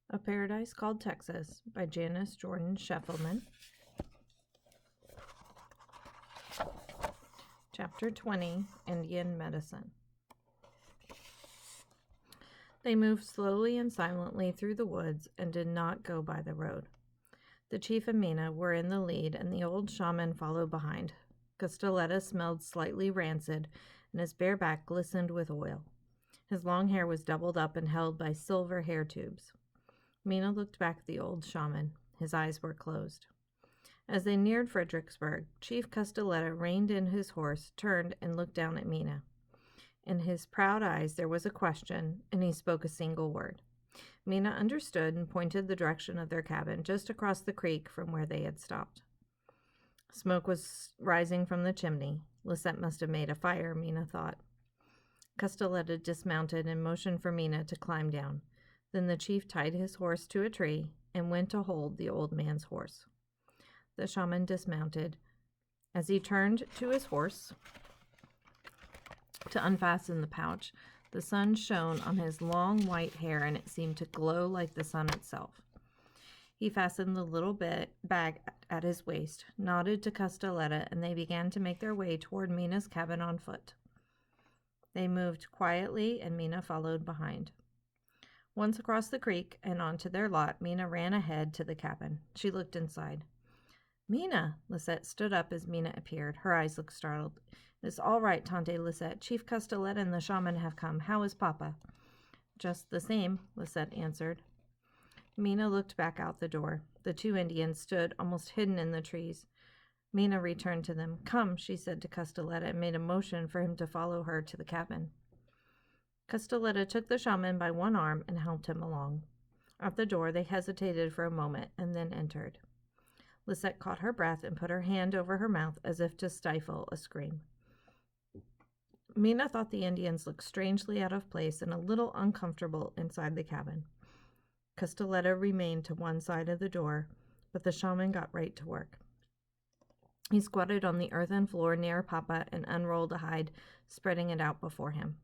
A Paradise Called Texas by Janice Jordan Scheffelman. Chapter 20, Indian Medicine. They moved slowly and silently through the woods and did not go by the road. The chief and Mina were in the lead, and the old shaman followed behind. Castelletta smelled slightly rancid, and his bare back glistened with oil. His long hair was doubled up and held by silver hair tubes. Mina looked back at the old shaman. His eyes were closed. As they neared Fredericksburg, Chief Castelletta reined in his horse, turned, and looked down at Mina. In his proud eyes there was a question, and he spoke a single word. Mina understood and pointed the direction of their cabin, just across the creek from where they had stopped. Smoke was rising from the chimney. Lissette must have made a fire, Mina thought. Castelletta dismounted and motioned for Mina to climb down. Then the chief tied his horse to a tree and went to hold the old man's horse. The shaman dismounted. As he turned to his horse to unfasten the pouch, the sun shone on his long white hair, and it seemed to glow like the sun itself. He fastened the little bag at his waist, nodded to Castelletta, and they began to make their way toward Mina's cabin on foot. They moved quietly, and Mina followed behind. Once across the creek and onto their lot, Mina ran ahead to the cabin. She looked inside. Mina! Lissette stood up as Mina appeared. Her eyes looked startled. It's all right, Tante Lissette. Chief Castelletta and the shaman have come. How is Papa? Just the same, Lissette answered. Mina looked back out the door. The two Indians stood almost hidden in the trees. Mina returned to them. Come, she said to Castelletta, and made a motion for him to follow her to the cabin. Castelletta took the shaman by one arm and helped him along. At the door, they hesitated for a moment and then entered. Lissette caught her breath and put her hand over her mouth as if to stifle a scream. Mina thought the Indians looked strangely out of place and a little uncomfortable inside the cabin. Castelletta remained to one side of the door, but the shaman got right to work. He squatted on the earthen floor near Papa and unrolled a hide, spreading it out before him.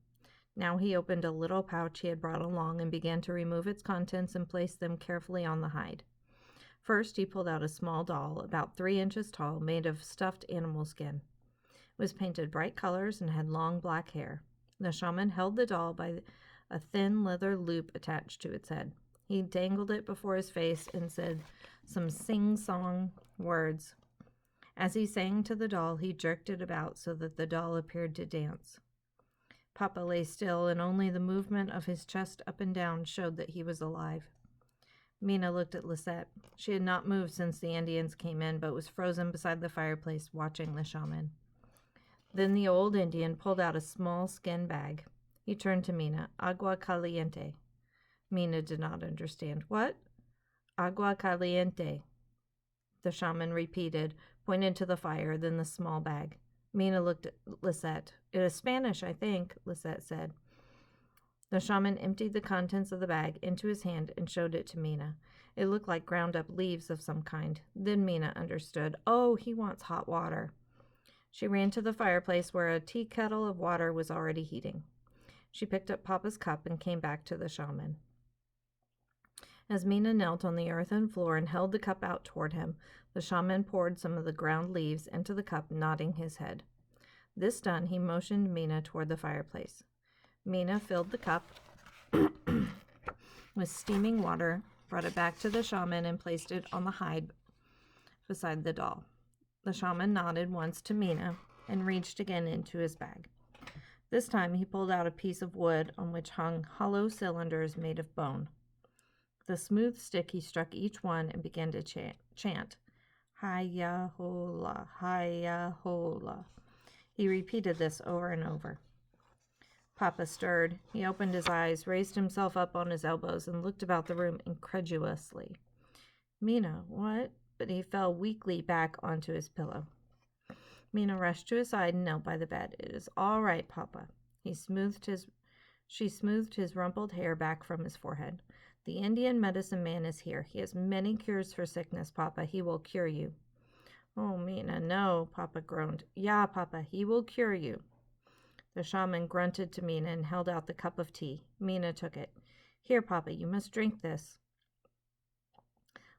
Now he opened a little pouch he had brought along and began to remove its contents and place them carefully on the hide. First, he pulled out a small doll, about 3 inches tall, made of stuffed animal skin. It was painted bright colors and had long black hair. The shaman held the doll by a thin leather loop attached to its head. He dangled it before his face and said some sing-song words. As he sang to the doll, he jerked it about so that the doll appeared to dance. Papa lay still, and only the movement of his chest up and down showed that he was alive. Mina looked at Lissette. She had not moved since the Indians came in, but was frozen beside the fireplace, watching the shaman. Then the old Indian pulled out a small skin bag. He turned to Mina. Agua caliente. Mina did not understand. What? Agua caliente. The shaman repeated, pointed to the fire, then the small bag. Mina looked at Lissette. It is Spanish, I think, Lissette said. The shaman emptied the contents of the bag into his hand and showed it to Mina. It looked like ground-up leaves of some kind. Then Mina understood. Oh, he wants hot water. She ran to the fireplace where a tea kettle of water was already heating. She picked up Papa's cup and came back to the shaman. As Mina knelt on the earthen floor and held the cup out toward him, the shaman poured some of the ground leaves into the cup, nodding his head. This done, he motioned Mina toward the fireplace. Mina filled the cup with steaming water, brought it back to the shaman, and placed it on the hide beside the doll. The shaman nodded once to Mina and reached again into his bag. This time he pulled out a piece of wood on which hung hollow cylinders made of bone. With a smooth stick he struck each one and began to chant. Hiya hola, hiya hola. He repeated this over and over. Papa stirred. He opened his eyes, raised himself up on his elbows, and looked about the room incredulously. Mina, what? But he fell weakly back onto his pillow. Mina rushed to his side and knelt by the bed. It is all right, Papa. She smoothed his rumpled hair back from his forehead. The Indian medicine man is here. He has many cures for sickness, Papa. He will cure you. Oh, Mina, no, Papa groaned. Yeah, Papa, he will cure you. The shaman grunted to Mina and held out the cup of tea. Mina took it. Here, Papa, you must drink this.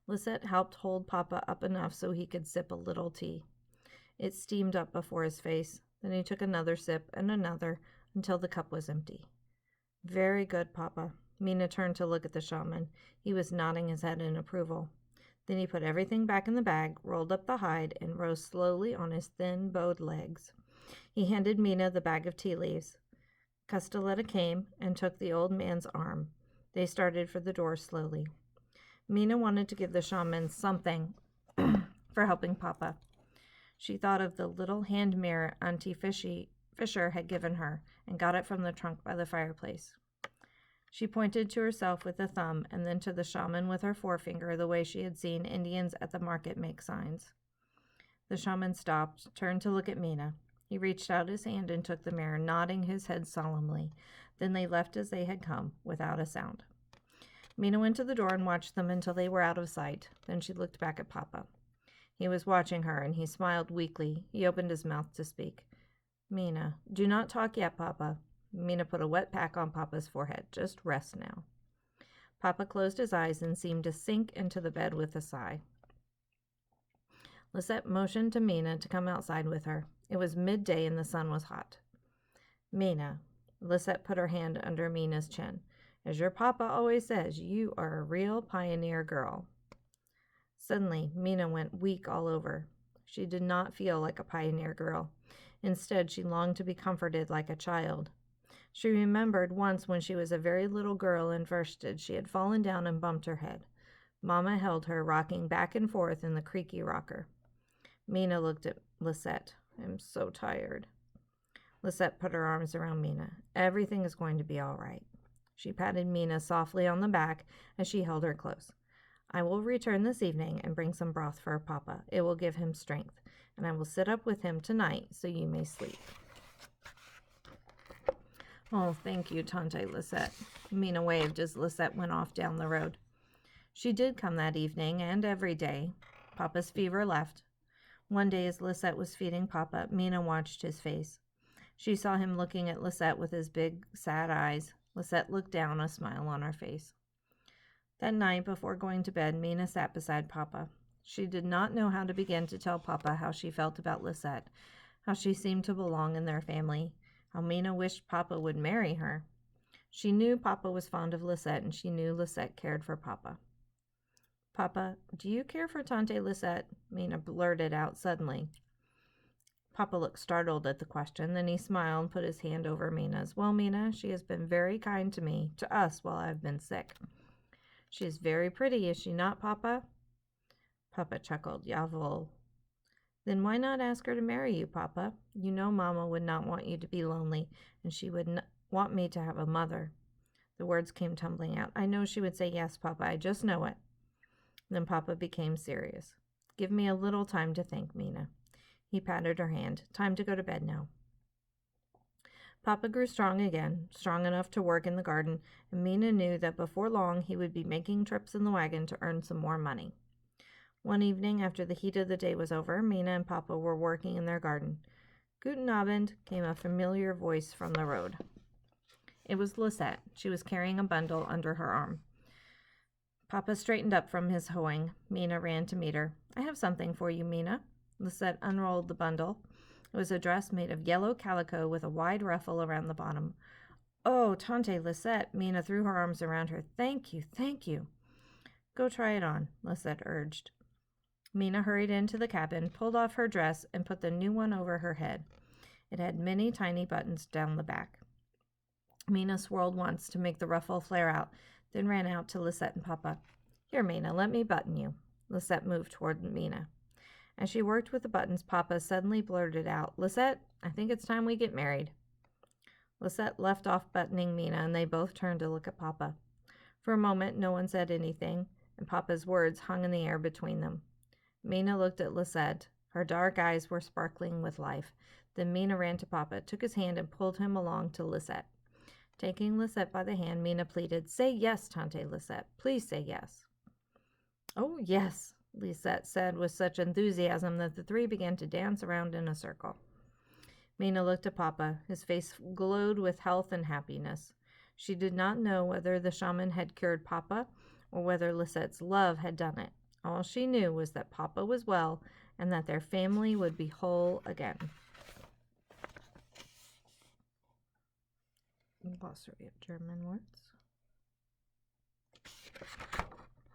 Lissette helped hold Papa up enough so he could sip a little tea. It steamed up before his face. Then he took another sip and another until the cup was empty. Very good, Papa. Mina turned to look at the shaman. He was nodding his head in approval. Then he put everything back in the bag, rolled up the hide, and rose slowly on his thin, bowed legs. He handed Mina the bag of tea leaves. Castelletta came and took the old man's arm. They started for the door slowly. Mina wanted to give the shaman something for helping Papa. She thought of the little hand mirror Auntie Fisher had given her and got it from the trunk by the fireplace. She pointed to herself with a thumb and then to the shaman with her forefinger, the way she had seen Indians at the market make signs. The shaman stopped, turned to look at Mina. He reached out his hand and took the mirror, nodding his head solemnly. Then they left as they had come, without a sound. Mina went to the door and watched them until they were out of sight. Then she looked back at Papa. He was watching her, and he smiled weakly. He opened his mouth to speak. Mina, do not talk yet, Papa. Mina put a wet pack on Papa's forehead. Just rest now. Papa closed his eyes and seemed to sink into the bed with a sigh. Lissette motioned to Mina to come outside with her. It was midday and the sun was hot. Mina, Lissette put her hand under Mina's chin. As your Papa always says, you are a real pioneer girl. Suddenly, Mina went weak all over. She did not feel like a pioneer girl. Instead, she longed to be comforted like a child. She remembered once when she was a very little girl in Versted, she had fallen down and bumped her head. Mama held her, rocking back and forth in the creaky rocker. Mina looked at Lissette. I'm so tired. Lissette put her arms around Mina. Everything is going to be all right. She patted Mina softly on the back as she held her close. I will return this evening and bring some broth for Papa. It will give him strength, and I will sit up with him tonight so you may sleep. Oh, thank you, Tante Lissette. Mina waved as Lissette went off down the road. She did come that evening and every day. Papa's fever left. One day as Lissette was feeding Papa, Mina watched his face. She saw him looking at Lissette with his big, sad eyes. Lissette looked down, a smile on her face. That night, before going to bed, Mina sat beside Papa. She did not know how to begin to tell Papa how she felt about Lissette, how she seemed to belong in their family, how Mina wished Papa would marry her. She knew Papa was fond of Lissette, and she knew Lissette cared for Papa. Papa, do you care for Tante Lissette? Mina blurted out suddenly. Papa looked startled at the question. Then he smiled and put his hand over Mina's. Well, Mina, she has been very kind to me, to us, while I've been sick. She is very pretty, is she not, Papa? Papa chuckled. Jawohl. Then why not ask her to marry you, Papa? You know Mama would not want you to be lonely, and she would want me to have a mother. The words came tumbling out. I know she would say yes, Papa. I just know it. Then Papa became serious. Give me a little time to think, Mina. He patted her hand. Time to go to bed now. Papa grew strong again, strong enough to work in the garden, and Mina knew that before long he would be making trips in the wagon to earn some more money. One evening, after the heat of the day was over, Mina and Papa were working in their garden. Guten Abend, came a familiar voice from the road. It was Lissette. She was carrying a bundle under her arm. Papa straightened up from his hoeing. Mina ran to meet her. I have something for you, Mina. Lissette unrolled the bundle. It was a dress made of yellow calico with a wide ruffle around the bottom. Oh, Tante Lissette, Mina threw her arms around her. Thank you, thank you. Go try it on, Lissette urged. Mina hurried into the cabin, pulled off her dress, and put the new one over her head. It had many tiny buttons down the back. Mina swirled once to make the ruffle flare out, then ran out to Lissette and Papa. Here, Mina, let me button you. Lissette moved toward Mina. As she worked with the buttons, Papa suddenly blurted out, Lissette, I think it's time we get married. Lissette left off buttoning Mina, and they both turned to look at Papa. For a moment, no one said anything, and Papa's words hung in the air between them. Mina looked at Lissette. Her dark eyes were sparkling with life. Then Mina ran to Papa, took his hand, and pulled him along to Lissette. Taking Lissette by the hand, Mina pleaded, Say yes, Tante Lissette. Please say yes. Oh, yes, Lissette said with such enthusiasm that the three began to dance around in a circle. Mina looked at Papa. His face glowed with health and happiness. She did not know whether the shaman had cured Papa or whether Lissette's love had done it. All she knew was that Papa was well and that their family would be whole again. Glossary of German words.